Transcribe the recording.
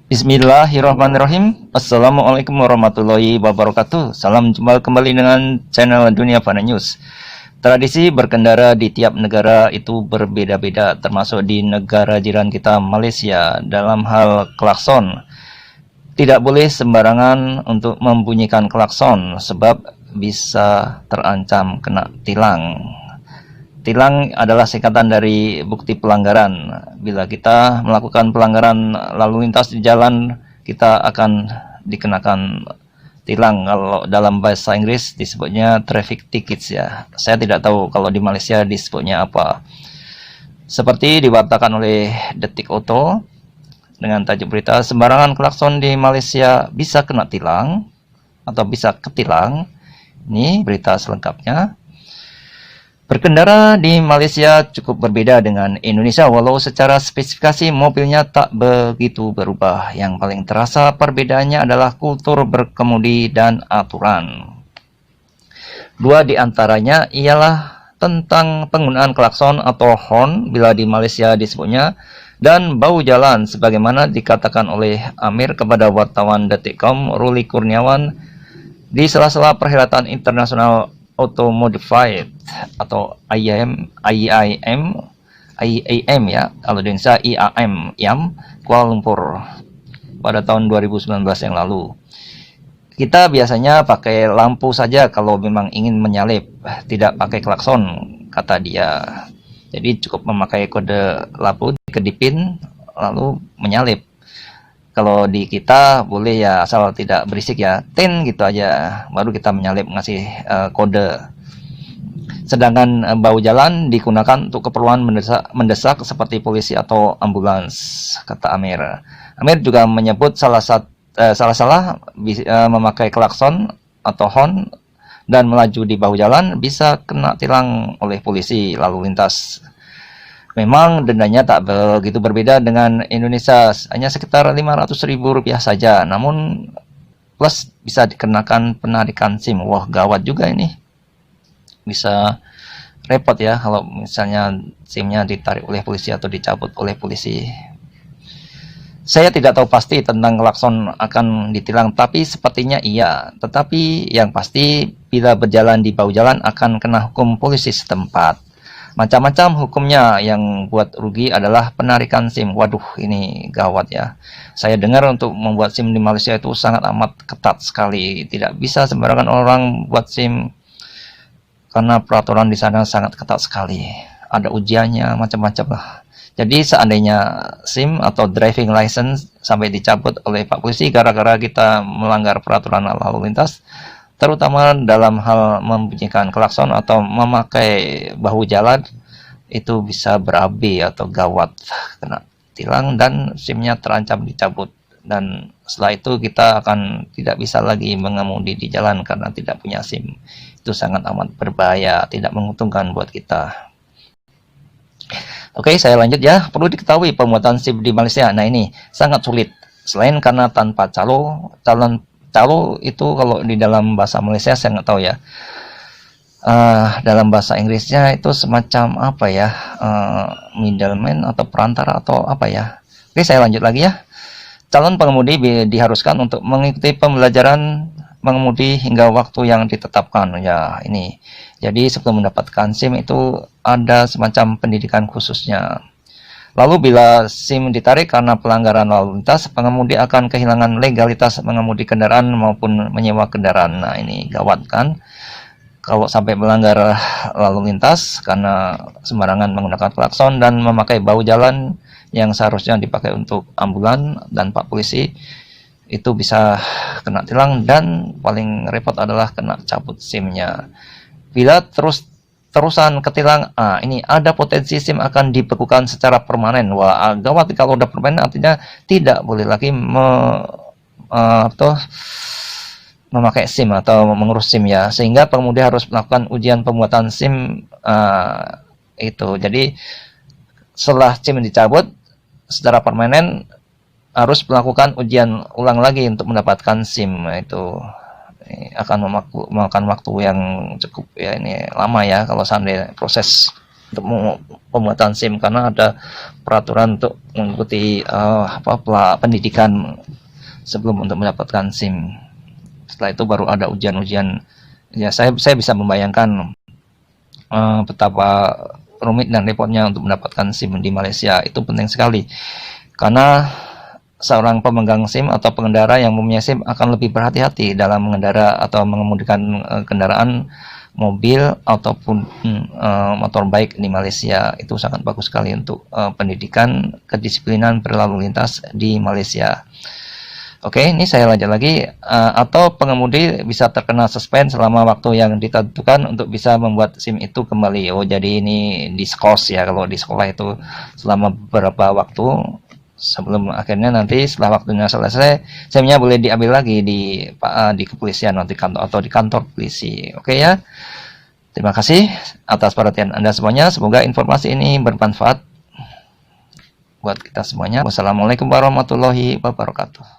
Bismillahirrahmanirrahim. Assalamualaikum warahmatullahi wabarakatuh. Salam jumpa kembali dengan channel Dunia Fana News. Tradisi berkendara di tiap negara itu berbeda-beda, termasuk di negara jiran kita Malaysia. Dalam hal klakson, tidak boleh sembarangan untuk membunyikan klakson sebab bisa terancam kena tilang. Tilang adalah singkatan dari bukti pelanggaran. Bila kita melakukan pelanggaran lalu lintas di jalan, kita akan dikenakan tilang. Kalau dalam bahasa Inggris disebutnya traffic tickets ya. Saya tidak tahu kalau di Malaysia disebutnya apa. Seperti diwartakan oleh Detik Auto dengan tajuk berita, sembarangan klakson di Malaysia bisa kena tilang atau bisa ketilang. Ini berita selengkapnya. Berkendara di Malaysia cukup berbeda dengan Indonesia, walau secara spesifikasi mobilnya tak begitu berubah. Yang paling terasa perbedaannya adalah kultur berkemudi dan aturan. Dua di antaranya ialah tentang penggunaan klakson atau horn bila di Malaysia disebutnya, dan bau jalan sebagaimana dikatakan oleh Amir kepada wartawan Detik.com Ruli Kurniawan di sela-sela perhelatan internasional Automodified atau IAM ya, kalau di Indonesia IAM Kuala Lumpur pada tahun 2019 yang lalu. Kita biasanya pakai lampu saja kalau memang ingin menyalip, tidak pakai klakson, kata dia. Jadi cukup memakai kode lampu, dikedipin lalu menyalip. Kalau di kita boleh ya, asal tidak berisik ya, tin gitu aja, baru kita menyalip ngasih kode. Sedangkan bau jalan digunakan untuk keperluan mendesak seperti polisi atau ambulans, kata Amir. Amir juga menyebut salah memakai klakson atau horn dan melaju di bahu jalan bisa kena tilang oleh polisi lalu lintas. Memang dendanya tak begitu berbeda dengan Indonesia, hanya sekitar Rp500.000 saja. Namun plus bisa dikenakan penarikan SIM. Wah, gawat juga ini. Bisa repot ya kalau misalnya SIM-nya ditarik oleh polisi atau dicabut oleh polisi. Saya tidak tahu pasti tentang klakson akan ditilang, tapi sepertinya iya. Tetapi yang pasti bila berjalan di bahu jalan akan kena hukum polisi setempat. Macam-macam hukumnya. Yang buat rugi adalah penarikan SIM. Waduh, ini gawat ya. Saya dengar untuk membuat SIM di Malaysia itu sangat amat ketat sekali. Tidak bisa sembarangan orang buat SIM karena peraturan di sana sangat ketat sekali. Ada ujiannya, macam-macam lah. Jadi seandainya SIM atau driving license sampai dicabut oleh Pak Polisi gara-gara kita melanggar peraturan lalu lintas, terutama dalam hal membunyikan klakson atau memakai bahu jalan, itu bisa berabi atau gawat, kena tilang dan SIM-nya terancam dicabut. Dan setelah itu kita akan tidak bisa lagi mengemudi di jalan karena tidak punya SIM. Itu sangat amat berbahaya, tidak menguntungkan buat kita. Oke, saya lanjut ya. Perlu diketahui pembuatan SIM di Malaysia, nah ini sangat sulit. Selain karena tanpa calon itu kalau di dalam bahasa Malaysia saya nggak tahu ya. Dalam bahasa Inggrisnya itu semacam apa ya, middleman atau perantara atau apa ya. Oke, saya lanjut lagi ya. Calon pengemudi diharuskan untuk mengikuti pembelajaran mengemudi hingga waktu yang ditetapkan ya ini. Jadi sebelum mendapatkan SIM itu ada semacam pendidikan khususnya. Lalu bila SIM ditarik karena pelanggaran lalu lintas, pengemudi akan kehilangan legalitas mengemudi kendaraan maupun menyewa kendaraan. Nah ini gawat kan, kalau sampai melanggar lalu lintas karena sembarangan menggunakan klakson dan memakai bahu jalan yang seharusnya dipakai untuk ambulan dan Pak Polisi, itu bisa kena tilang dan paling repot adalah kena cabut SIM-nya. Bila terusan ketilang, ini ada potensi SIM akan dibekukan secara permanen. Wah, gawat kalau udah permanen, artinya tidak boleh lagi memakai SIM atau mengurus SIM ya. Sehingga pengemudi harus melakukan ujian pembuatan SIM itu. Jadi setelah SIM dicabut secara permanen harus melakukan ujian ulang lagi untuk mendapatkan SIM. Itu akan memakan waktu yang cukup ya, ini lama ya kalau sampai proses untuk pembuatan SIM, karena ada peraturan untuk mengikuti pendidikan sebelum untuk mendapatkan SIM. Setelah itu baru ada ujian-ujian. Ya, saya bisa membayangkan betapa rumit dan repotnya untuk mendapatkan SIM di Malaysia. Itu penting sekali, karena seorang pemegang SIM atau pengendara yang mempunyai SIM akan lebih berhati-hati dalam mengendara atau mengemudikan kendaraan mobil ataupun motorbike di Malaysia. Itu sangat bagus sekali untuk pendidikan kedisiplinan berlalu lintas di Malaysia. Oke, ini saya lanjut lagi. Atau pengemudi bisa terkena suspend selama waktu yang ditentukan untuk bisa membuat SIM itu kembali. Oh, jadi ini diskors ya, kalau di sekolah itu selama beberapa waktu sebelum akhirnya nanti setelah waktunya selesai, SIM-nya boleh diambil lagi di kepolisian atau di kantor polisi. Oke ya. Terima kasih atas perhatian Anda semuanya. Semoga informasi ini bermanfaat buat kita semuanya. Wassalamualaikum warahmatullahi wabarakatuh.